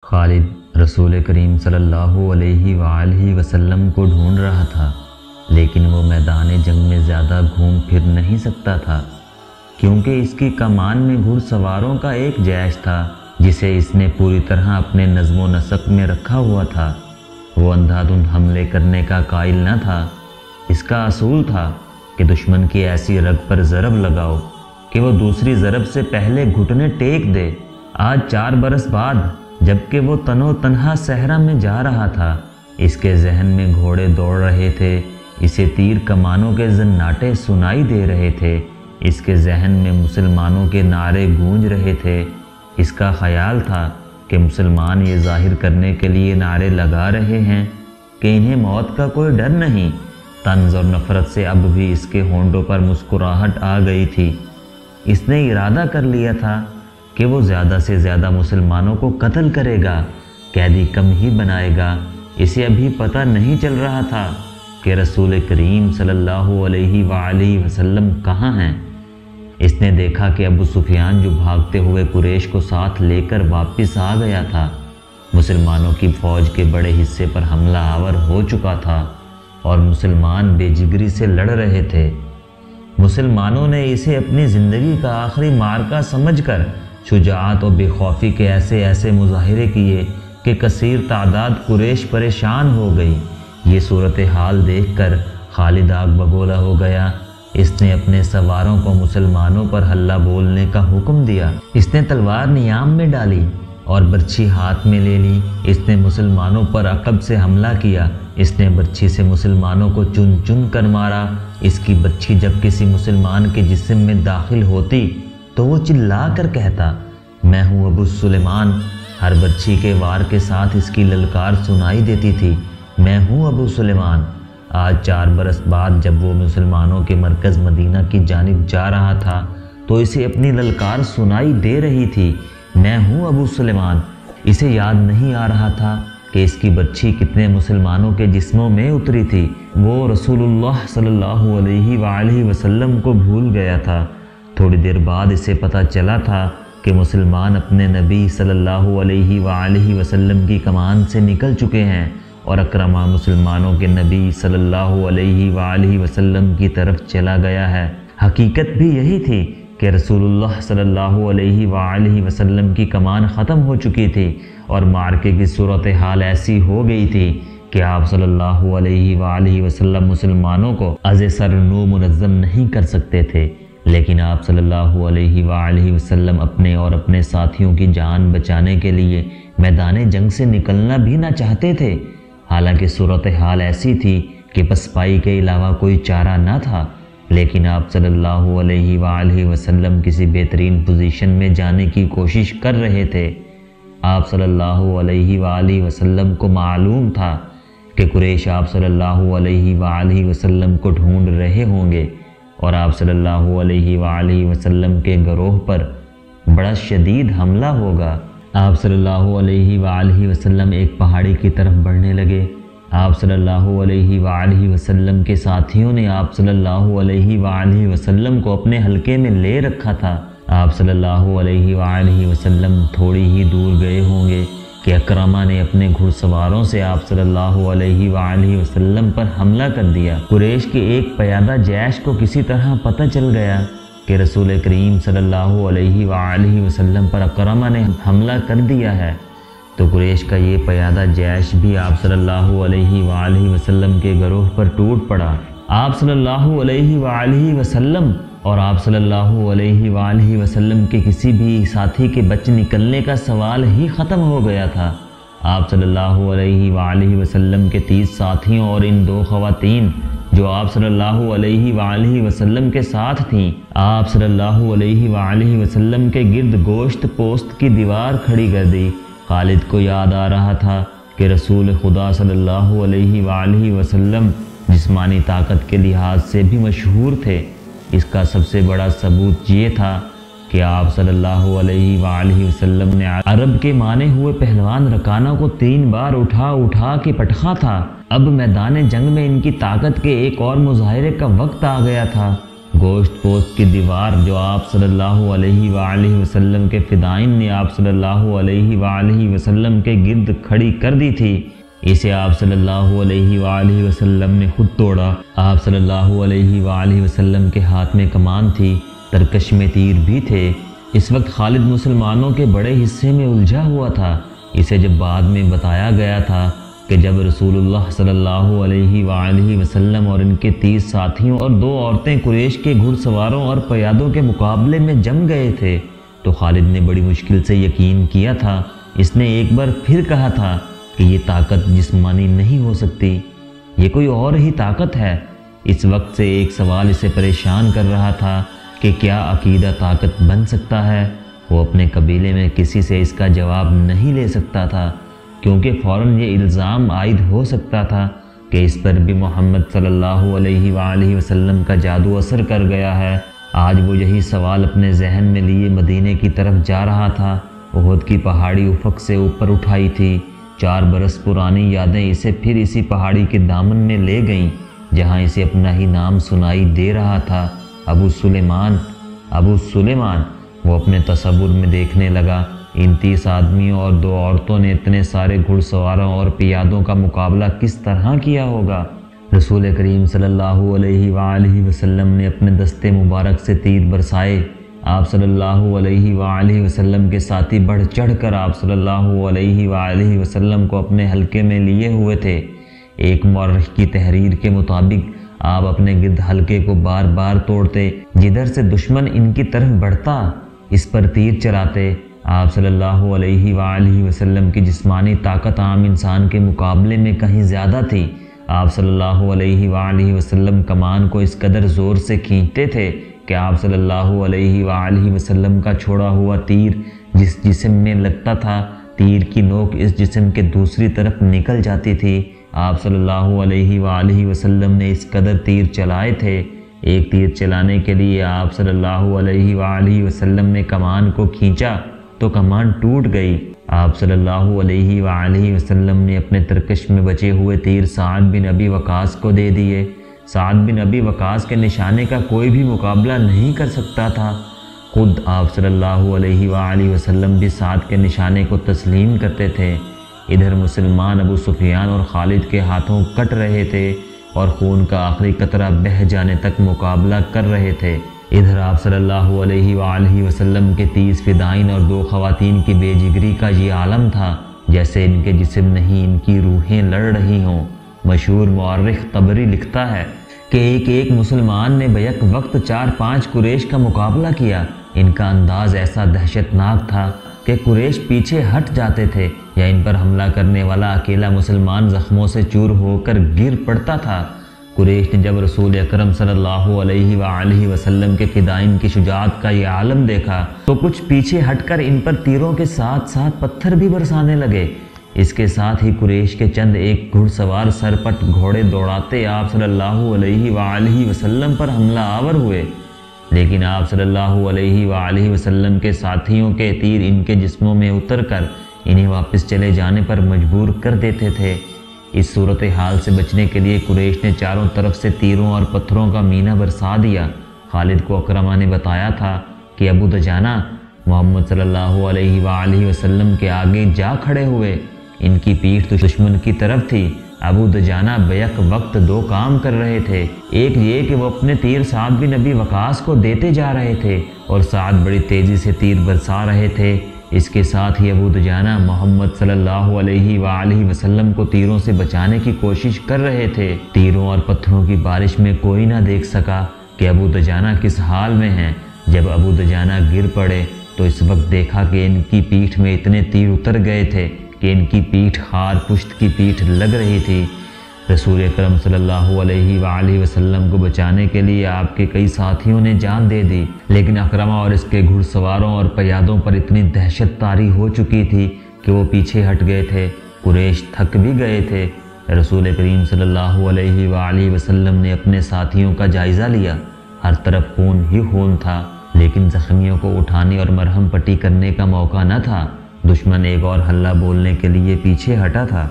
خالد رسول کریم صلی اللہ علیہ وآلہ وسلم کو ڈھونڈ رہا تھا، لیکن وہ میدان جنگ میں زیادہ گھوم پھر نہیں سکتا تھا، کیونکہ اس کی کمان میں گھڑ سواروں کا ایک جیش تھا جسے اس نے پوری طرح اپنے نظم و نسق میں رکھا ہوا تھا۔ وہ اندھا دھند حملے کرنے کا قائل نہ تھا۔ اس کا اصول تھا کہ دشمن کی ایسی رگ پر ضرب لگاؤ کہ وہ دوسری ضرب سے پہلے گھٹنے ٹیک دے۔ آج 4 برس بعد جبکہ وہ تنو تنہا صحرا میں جا رہا تھا، اس کے ذہن میں گھوڑے دوڑ رہے تھے، اسے تیر کمانوں کے زناٹے سنائی دے رہے تھے، اس کے ذہن میں مسلمانوں کے نعرے گونج رہے تھے۔ اس کا خیال تھا کہ مسلمان یہ ظاہر کرنے کے لیے نعرے لگا رہے ہیں کہ انہیں موت کا کوئی ڈر نہیں۔ طنز اور نفرت سے اب بھی اس کے ہونٹوں پر مسکراہٹ آ گئی تھی۔ اس نے ارادہ کر لیا تھا کہ وہ زیادہ سے زیادہ مسلمانوں کو قتل کرے گا، قیدی کم ہی بنائے گا۔ اسے ابھی پتہ نہیں چل رہا تھا کہ رسول کریم صلی اللہ علیہ وآلہ وسلم کہاں ہیں۔ اس نے دیکھا کہ ابو سفیان جو بھاگتے ہوئے قریش کو ساتھ لے کر واپس آ گیا تھا، مسلمانوں کی فوج کے بڑے حصے پر حملہ آور ہو چکا تھا اور مسلمان بے جگری سے لڑ رہے تھے۔ مسلمانوں نے اسے اپنی زندگی کا آخری معرکہ سمجھ کر شجاعت و بے خوفی کے ایسے مظاہرے کیے کہ کثیر تعداد قریش پریشان ہو گئی۔ یہ صورتحال دیکھ کر خالد آگ بگولا ہو گیا۔ اس نے اپنے سواروں کو مسلمانوں پر حلہ بولنے کا حکم دیا۔ اس نے تلوار نیام میں ڈالی اور برچھی ہاتھ میں لے لی۔ اس نے مسلمانوں پر عقب سے حملہ کیا۔ اس نے برچھی سے مسلمانوں کو چن چن کر مارا۔ اس کی برچھی جب کسی مسلمان کے جسم میں داخل ہوتی تو وہ چلا کر کہتا، میں ہوں ابو سلیمان۔ ہر برچھی کے وار کے ساتھ اس کی للکار سنائی دیتی تھی، میں ہوں ابو سلیمان۔ آج 4 برس بعد جب وہ مسلمانوں کے مرکز مدینہ کی جانب جا رہا تھا تو اسے اپنی للکار سنائی دے رہی تھی، میں ہوں ابو سلیمان۔ اسے یاد نہیں آ رہا تھا کہ اس کی برچھی کتنے مسلمانوں کے جسموں میں اتری تھی۔ وہ رسول اللہ صلی اللہ علیہ وآلہ وسلم کو بھول گیا تھا۔ تھوڑی دیر بعد اسے پتہ چلا تھا کہ مسلمان اپنے نبی صلی اللہ علیہ وآلہ وسلم کی کمان سے نکل چکے ہیں اور اکرمہ مسلمانوں کے نبی صلی اللہ علیہ وآلہ وسلم کی طرف چلا گیا ہے۔ حقیقت بھی یہی تھی کہ رسول اللہ صلی اللہ علیہ وآلہ وسلم کی کمان ختم ہو چکی تھی اور معرکے کی صورتحال ایسی ہو گئی تھی کہ آپ صلی اللہ علیہ وآلہ وسلم مسلمانوں کو از سر نو منظم نہیں کر سکتے تھے، لیکن آپ صلی اللہ علیہ وآلہ وسلم اپنے اور اپنے ساتھیوں کی جان بچانے کے لیے میدان جنگ سے نکلنا بھی نہ چاہتے تھے۔ حالانکہ صورتحال ایسی تھی کہ پسپائی کے علاوہ کوئی چارہ نہ تھا، لیکن آپ صلی اللہ علیہ وآلہ وسلم کسی بہترین پوزیشن میں جانے کی کوشش کر رہے تھے۔ آپ صلی اللہ علیہ وآلہ وسلم کو معلوم تھا کہ قریش آپ صلی اللہ علیہ وآلہ وسلم کو ڈھونڈ رہے ہوں گے اور آپ صلی اللہ علیہ وآلہ وسلم کے گروہ پر بڑا شدید حملہ ہوگا۔ آپ صلی اللہ علیہ وآلہ وسلم ایک پہاڑی کی طرف بڑھنے لگے۔ آپ صلی اللہ علیہ وآلہ وسلم کے ساتھیوں نے آپ صلی اللہ علیہ وآلہ وسلم کو اپنے حلقے میں لے رکھا تھا۔ آپ صلی اللہ علیہ وآلہ وسلم تھوڑی ہی دور گئے ہوں گے کہ اکرمہ نے اپنے گھڑ سواروں سے آپ صلی اللہ علیہ وآلہ وسلم پر حملہ کر دیا۔ قریش کے ایک پیادہ جیش کو کسی طرح پتہ چل گیا کہ رسول کریم صلی اللہ علیہ وآلہ وسلم پر اکرمہ نے حملہ کر دیا ہے، تو قریش کا یہ پیادہ جیش بھی آپ صلی اللہ علیہ وآلہ وسلم کے گروہ پر ٹوٹ پڑا۔ آپ صلی اللہ علیہ وآلہ وسلم اور آپ صلی اللہ علیہ وآلہ وسلم کے کسی بھی ساتھی کے بچ نکلنے کا سوال ہی ختم ہو گیا تھا۔ آپ صلی اللہ علیہ وآلہ وسلم کے 30 ساتھیوں اور ان 2 خواتین جو آپ صلی اللہ علیہ وآلہ وسلم کے ساتھ تھیں، آپ صلی اللہ علیہ وآلہ وسلم کے گرد گوشت پوست کی دیوار کھڑی کر دی۔ خالد کو یاد آ رہا تھا کہ رسول خدا صلی اللہ علیہ وآلہ وسلم جسمانی طاقت کے لحاظ سے بھی مشہور تھے۔ اس کا سب سے بڑا ثبوت یہ تھا کہ آپ صلی اللہ علیہ وآلہ وسلم نے عرب کے مانے ہوئے پہلوان رکانہ کو 3 بار اٹھا کے پٹخا تھا۔ اب میدان جنگ میں ان کی طاقت کے ایک اور مظاہرے کا وقت آ گیا تھا۔ گوشت پوست کی دیوار جو آپ صلی اللہ علیہ وآلہ وسلم کے فدائین نے آپ صلی اللہ علیہ وآلہ وسلم کے گرد کھڑی کر دی تھی، اسے آپ صلی اللہ علیہ وآلہ وسلم نے خود توڑا۔ آپ صلی اللہ علیہ وآلہ وسلم کے ہاتھ میں کمان تھی، ترکش میں تیر بھی تھے۔ اس وقت خالد مسلمانوں کے بڑے حصے میں الجھا ہوا تھا۔ اسے جب بعد میں بتایا گیا تھا کہ جب رسول اللہ صلی اللہ علیہ وآلہ وسلم اور ان کے 30 ساتھیوں اور 2 عورتیں قریش کے گھڑ سواروں اور پیادوں کے مقابلے میں جم گئے تھے، تو خالد نے بڑی مشکل سے یقین کیا تھا۔ اس نے ایک بار پھر کہا تھا کہ یہ طاقت جسمانی نہیں ہو سکتی، یہ کوئی اور ہی طاقت ہے۔ اس وقت سے ایک سوال اسے پریشان کر رہا تھا کہ کیا عقیدہ طاقت بن سکتا ہے؟ وہ اپنے قبیلے میں کسی سے اس کا جواب نہیں لے سکتا تھا، کیونکہ فوراً یہ الزام عائد ہو سکتا تھا کہ اس پر بھی محمد صلی اللہ علیہ وآلہ وسلم کا جادو اثر کر گیا ہے۔ آج وہ یہی سوال اپنے ذہن میں لیے مدینے کی طرف جا رہا تھا۔ احد کی پہاڑی افق سے اوپر اٹھائی تھی۔ 4 برس پرانی یادیں اسے پھر اسی پہاڑی کے دامن میں لے گئیں جہاں اسے اپنا ہی نام سنائی دے رہا تھا، ابو سلیمان، ابو سلیمان۔ وہ اپنے تصور میں دیکھنے لگا، ان 30 آدمیوں اور 2 عورتوں نے اتنے سارے گھڑ سواروں اور پیادوں کا مقابلہ کس طرح کیا ہوگا؟ رسول کریم صلی اللہ علیہ وآلہ وسلم نے اپنے دستے مبارک سے تیر برسائے۔ آپ صلی اللہ علیہ وآلہ وسلم کے ساتھی بڑھ چڑھ کر آپ صلی اللہ علیہ وآلہ وسلم کو اپنے حلقے میں لیے ہوئے تھے۔ ایک مورخ کی تحریر کے مطابق آپ اپنے گرد حلقے کو بار بار توڑتے، جدھر سے دشمن ان کی طرف بڑھتا اس پر تیر چلاتے۔ آپ صلی اللہ علیہ وآلہ وسلم کی جسمانی طاقت عام انسان کے مقابلے میں کہیں زیادہ تھی۔ آپ صلی اللہ علیہ وآلہ وسلم کمان کو اس قدر زور سے کھینچتے تھے کہ آپ صلی اللہ علیہ وآلہ وسلم کا چھوڑا ہوا تیر جس جسم میں لگتا تھا، تیر کی نوک اس جسم کے دوسری طرف نکل جاتی تھی۔ آپ صلی اللہ علیہ وآلہ وسلم نے اس قدر تیر چلائے تھے۔ ایک تیر چلانے کے لیے آپ صلی اللہ علیہ وآلہ وسلم نے کمان کو کھینچا تو کمان ٹوٹ گئی۔ آپ صلی اللہ علیہ وآلہ وسلم نے اپنے ترکش میں بچے ہوئے تیر سعد بن ابی وقاص کو دے دیے۔ سعد بن ابی وقاص کے نشانے کا کوئی بھی مقابلہ نہیں کر سکتا تھا۔ خود آپ صلی اللہ علیہ وآلہ وسلم بھی سعد کے نشانے کو تسلیم کرتے تھے۔ ادھر مسلمان ابو سفیان اور خالد کے ہاتھوں کٹ رہے تھے اور خون کا آخری قطرہ بہہ جانے تک مقابلہ کر رہے تھے۔ ادھر آپ صلی اللہ علیہ وآلہ وسلم کے 30 فدائین اور 2 خواتین کی بے جگری کا یہ عالم تھا، جیسے ان کے جسم نہیں ان کی روحیں لڑ رہی ہوں۔ مشہور مورخ طبری لکھتا ہے کہ ایک مسلمان نے بیک وقت 4-5 قریش کا مقابلہ کیا۔ ان کا انداز ایسا دہشتناک تھا کہ قریش پیچھے ہٹ جاتے تھے یا ان پر حملہ کرنے والا اکیلا مسلمان زخموں سے چور ہو کر گر پڑتا تھا۔ قریش نے جب رسول اکرم صلی اللہ علیہ وآلہ وسلم کے فدائین کی شجاعت کا یہ عالم دیکھا تو کچھ پیچھے ہٹ کر ان پر تیروں کے ساتھ ساتھ پتھر بھی برسانے لگے۔ اس کے ساتھ ہی قریش کے چند ایک گھڑ سوار سرپٹ گھوڑے دوڑاتے آپ صلی اللہ علیہ وآلہ وسلم پر حملہ آور ہوئے، لیکن آپ صلی اللہ علیہ وآلہ وسلم کے ساتھیوں کے تیر ان کے جسموں میں اتر کر انہیں واپس چلے جانے پر مجبور کر دیتے تھے۔ اس صورتحال سے بچنے کے لیے قریش نے چاروں طرف سے تیروں اور پتھروں کا مینہ برسا دیا۔ خالد کو اکرمہ نے بتایا تھا کہ ابو دجانہ محمد صلی اللہ علیہ وآلہ وسلم کے آگے جا کھڑے ہوئے، ان کی پیٹھ دشمن کی طرف تھی۔ ابو دجانہ بیک وقت 2 کام کر رہے تھے، ایک یہ کہ وہ اپنے تیر سعد بن ابی وقاص کو دیتے جا رہے تھے اور سعد بڑی تیزی سے تیر برسا رہے تھے۔ اس کے ساتھ ہی ابو دجانہ محمد صلی اللہ علیہ وآلہ وسلم کو تیروں سے بچانے کی کوشش کر رہے تھے۔ تیروں اور پتھروں کی بارش میں کوئی نہ دیکھ سکا کہ ابو دجانہ کس حال میں ہیں۔ جب ابو دجانہ گر پڑے تو اس وقت دیکھا کہ ان کی پیٹھ میں اتنے تیر اتر گئے تھے کہ ان کی پیٹھ خار پشت کی پیٹھ لگ رہی تھی۔ رسول اکرم صلی اللہ علیہ وآلہ وسلم کو بچانے کے لیے آپ کے کئی ساتھیوں نے جان دے دی، لیکن اکرمہ اور اس کے گھڑ سواروں اور پیادوں پر اتنی دہشت طاری ہو چکی تھی کہ وہ پیچھے ہٹ گئے تھے۔ قریش تھک بھی گئے تھے۔ رسول کریم صلی اللہ علیہ وآلہ وسلم نے اپنے ساتھیوں کا جائزہ لیا۔ ہر طرف خون ہی خون تھا، لیکن زخمیوں کو اٹھانے اور مرہم پٹی کرنے کا موقع نہ تھا۔ دشمن ایک اور حلہ بولنے کے لیے پیچھے ہٹا تھا۔